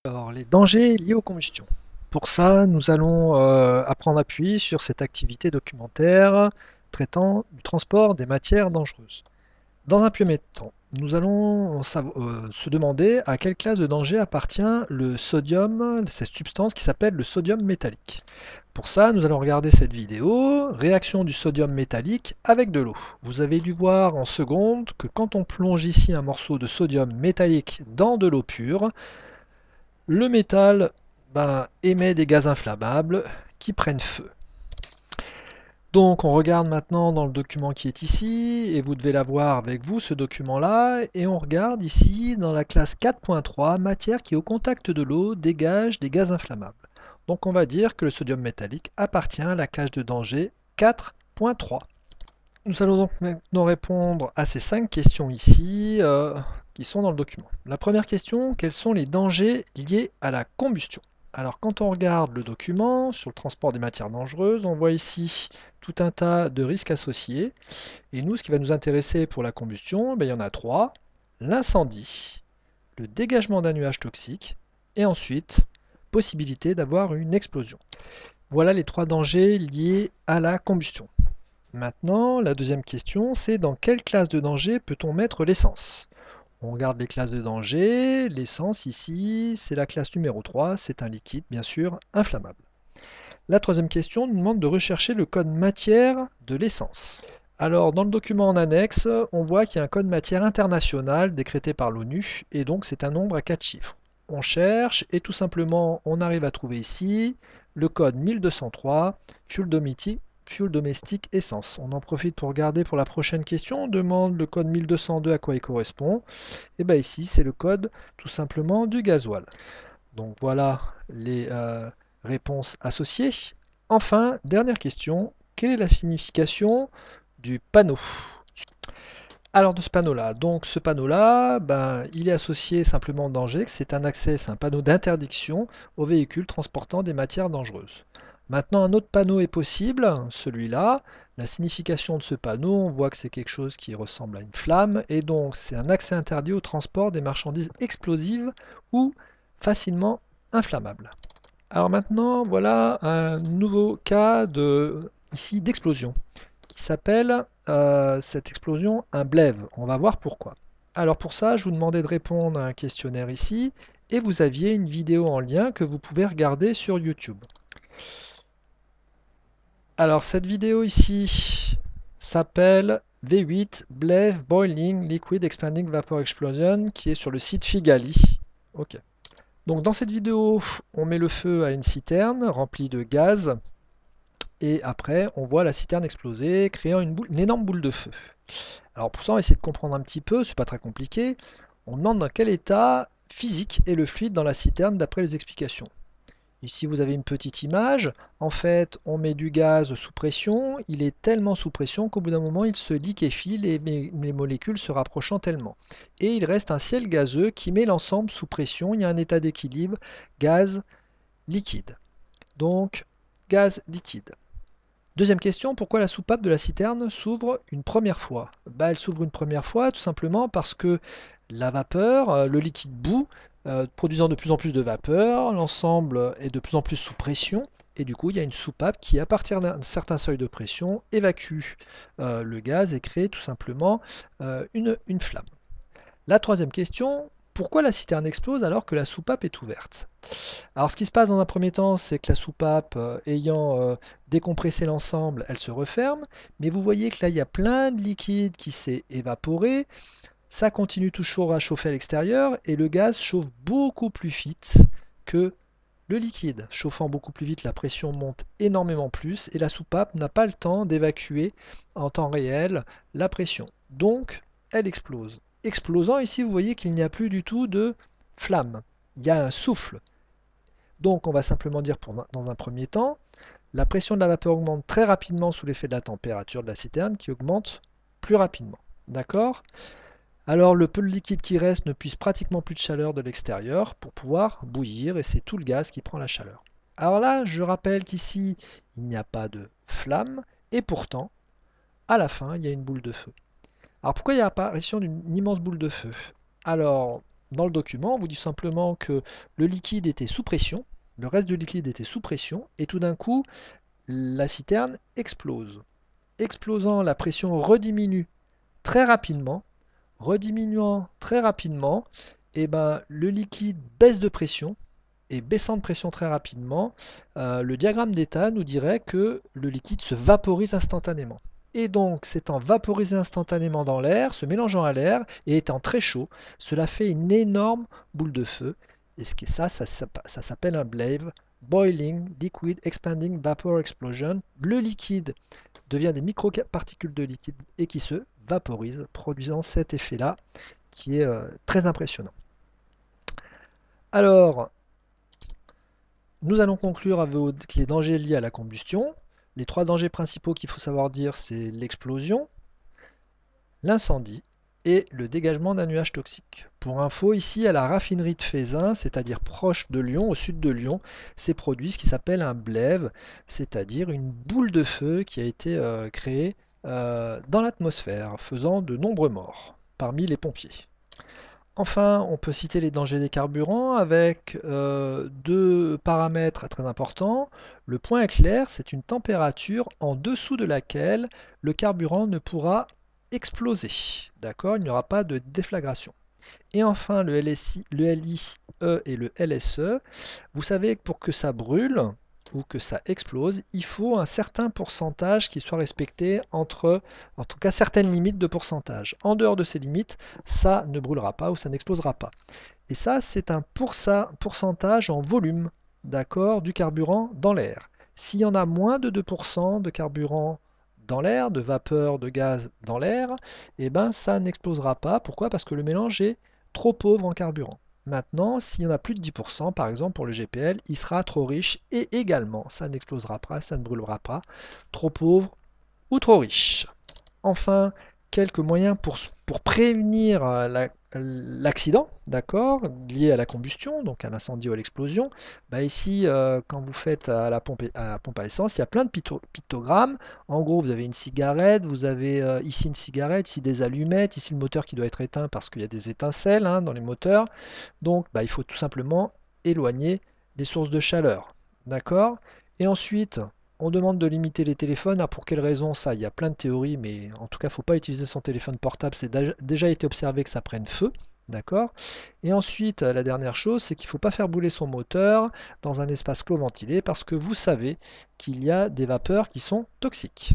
Alors, les dangers liés aux combustions. Pour ça, nous allons apprendre à appuyer sur cette activité documentaire traitant du transport des matières dangereuses. Dans un premier temps, nous allons se demander à quelle classe de danger appartient le sodium, cette substance qui s'appelle le sodium métallique. Pour ça, nous allons regarder cette vidéo, réaction du sodium métallique avec de l'eau. Vous avez dû voir en seconde que quand on plonge ici un morceau de sodium métallique dans de l'eau pure, le métal émet des gaz inflammables qui prennent feu. Donc on regarde maintenant dans le document qui est ici, et vous devez l'avoir avec vous ce document-là, et on regarde ici dans la classe 4.3, matière qui au contact de l'eau dégage des gaz inflammables. Donc on va dire que le sodium métallique appartient à la classe de danger 4.3. Nous allons donc maintenant répondre à ces 5 questions ici qui sont dans le document. La première question, quels sont les dangers liés à la combustion? Alors quand on regarde le document sur le transport des matières dangereuses, on voit ici tout un tas de risques associés. Et nous, ce qui va nous intéresser pour la combustion, il y en a 3. L'incendie, le dégagement d'un nuage toxique, et ensuite, possibilité d'avoir une explosion. Voilà les 3 dangers liés à la combustion. Maintenant, la deuxième question, c'est dans quelle classe de danger peut-on mettre l'essence? On regarde les classes de danger. L'essence ici, c'est la classe numéro 3, c'est un liquide bien sûr inflammable. La troisième question nous demande de rechercher le code matière de l'essence. Alors dans le document en annexe, on voit qu'il y a un code matière international décrété par l'ONU, et donc c'est un nombre à 4 chiffres. On cherche et tout simplement on arrive à trouver ici le code 1203, fuel domestique essence. On en profite pour regarder pour la prochaine question. On demande le code 1202 à quoi il correspond. Et bien ici c'est le code tout simplement du gasoil. Donc voilà les réponses associées. Enfin, dernière question, quelle est la signification du panneau? Alors de ce panneau-là, donc ce panneau-là, il est associé simplement au danger, que c'est un accès, c'est un panneau d'interdiction aux véhicules transportant des matières dangereuses. Maintenant, un autre panneau est possible, celui-là. La signification de ce panneau, on voit que c'est quelque chose qui ressemble à une flamme, et donc c'est un accès interdit au transport des marchandises explosives ou facilement inflammables. Alors maintenant, voilà un nouveau cas ici d'explosion qui s'appelle cette explosion un blève. On va voir pourquoi. Alors pour ça, je vous demandais de répondre à un questionnaire ici et vous aviez une vidéo en lien que vous pouvez regarder sur YouTube. Alors cette vidéo ici s'appelle V8 Bleve Boiling Liquid Expanding Vapor Explosion qui est sur le site Figali. Ok. Donc dans cette vidéo, on met le feu à une citerne remplie de gaz et après on voit la citerne exploser, créant une énorme boule de feu. Alors pour ça, on va essayer de comprendre un petit peu, c'est pas très compliqué. On demande dans quel état physique est le fluide dans la citerne d'après les explications. Ici, vous avez une petite image. En fait, on met du gaz sous pression. Il est tellement sous pression qu'au bout d'un moment, il se liquéfie, les molécules se rapprochant tellement. Et il reste un ciel gazeux qui met l'ensemble sous pression. Il y a un état d'équilibre gaz liquide. Donc, gaz liquide. Deuxième question, pourquoi la soupape de la citerne s'ouvre une première fois? Elle s'ouvre une première fois tout simplement parce que la vapeur, le liquide bout, produisant de plus en plus de vapeur, l'ensemble est de plus en plus sous pression, et du coup il y a une soupape qui, à partir d'un certain seuil de pression, évacue le gaz et crée tout simplement une flamme. La troisième question, pourquoi la citerne explose alors que la soupape est ouverte? Alors ce qui se passe dans un premier temps, c'est que la soupape, ayant décompressé l'ensemble, elle se referme, mais vous voyez que là, il y a plein de liquide qui s'est évaporé, ça continue toujours à chauffer à l'extérieur, et le gaz chauffe beaucoup plus vite que le liquide. Chauffant beaucoup plus vite, la pression monte énormément plus, et la soupape n'a pas le temps d'évacuer en temps réel la pression. Donc, elle explose. Explosant, ici, vous voyez qu'il n'y a plus du tout de flamme. Il y a un souffle. Donc on va simplement dire dans un premier temps, la pression de la vapeur augmente très rapidement sous l'effet de la température de la citerne qui augmente plus rapidement. D'accord? Alors le peu de liquide qui reste ne puise pratiquement plus de chaleur de l'extérieur pour pouvoir bouillir et c'est tout le gaz qui prend la chaleur. Alors là, je rappelle qu'ici, il n'y a pas de flamme et pourtant, à la fin, il y a une boule de feu. Alors pourquoi il y a l'apparition d'une immense boule de feu? Alors, dans le document, on vous dit simplement que le liquide était sous pression, le reste du liquide était sous pression, et tout d'un coup, la citerne explose. Explosant, la pression rediminue très rapidement. Rediminuant très rapidement, et ben, le liquide baisse de pression, et baissant de pression très rapidement, le diagramme d'état nous dirait que le liquide se vaporise instantanément. Et donc, s'étant vaporisé instantanément dans l'air, se mélangeant à l'air et étant très chaud, cela fait une énorme boule de feu. Et ce qui est ça s'appelle un BLAVE, Boiling Liquid Expanding Vapor Explosion. Le liquide devient des microparticules de liquide et qui se vaporisent, produisant cet effet-là qui est très impressionnant. Alors, nous allons conclure avec les dangers liés à la combustion. Les trois dangers principaux qu'il faut savoir dire, c'est l'explosion, l'incendie et le dégagement d'un nuage toxique. Pour info, ici à la raffinerie de Feyzin, c'est-à-dire proche de Lyon, au sud de Lyon, s'est produit ce qui s'appelle un blève, c'est-à-dire une boule de feu qui a été créée dans l'atmosphère, faisant de nombreux morts parmi les pompiers. Enfin, on peut citer les dangers des carburants avec deux paramètres très importants. Le point clair, c'est une température en dessous de laquelle le carburant ne pourra exploser. D'accord? Il n'y aura pas de déflagration. Et enfin, le LSI, le LIE et le LSE, vous savez que pour que ça brûle ou que ça explose, il faut un certain pourcentage qui soit respecté entre, en tout cas, certaines limites de pourcentage. En dehors de ces limites, ça ne brûlera pas ou ça n'explosera pas. Et ça, c'est un pourcentage en volume, d'accord, du carburant dans l'air. S'il y en a moins de 2% de carburant dans l'air, de vapeur, de gaz dans l'air, eh ben ça n'explosera pas. Pourquoi? Parce que le mélange est trop pauvre en carburant. Maintenant, s'il y en a plus de 10%, par exemple pour le GPL, il sera trop riche et également ça n'explosera pas, ça ne brûlera pas. Trop pauvre ou trop riche. Enfin, quelques moyens pour prévenir l'accident, d'accord, lié à la combustion, donc à l'incendie ou à l'explosion. Bah ici, quand vous faites à la pompe à essence, il y a plein de pictogrammes. En gros, vous avez une cigarette, vous avez ici une cigarette, ici des allumettes, ici le moteur qui doit être éteint parce qu'il y a des étincelles hein, dans les moteurs. Donc, bah, il faut tout simplement éloigner les sources de chaleur, d'accord? Et ensuite, on demande de limiter les téléphones. Ah, pour quelle raison ça? Il y a plein de théories, mais en tout cas, il ne faut pas utiliser son téléphone portable. C'est déjà été observé que ça prenne feu. D'accord? Et ensuite, la dernière chose, c'est qu'il ne faut pas faire brûler son moteur dans un espace clos ventilé parce que vous savez qu'il y a des vapeurs qui sont toxiques.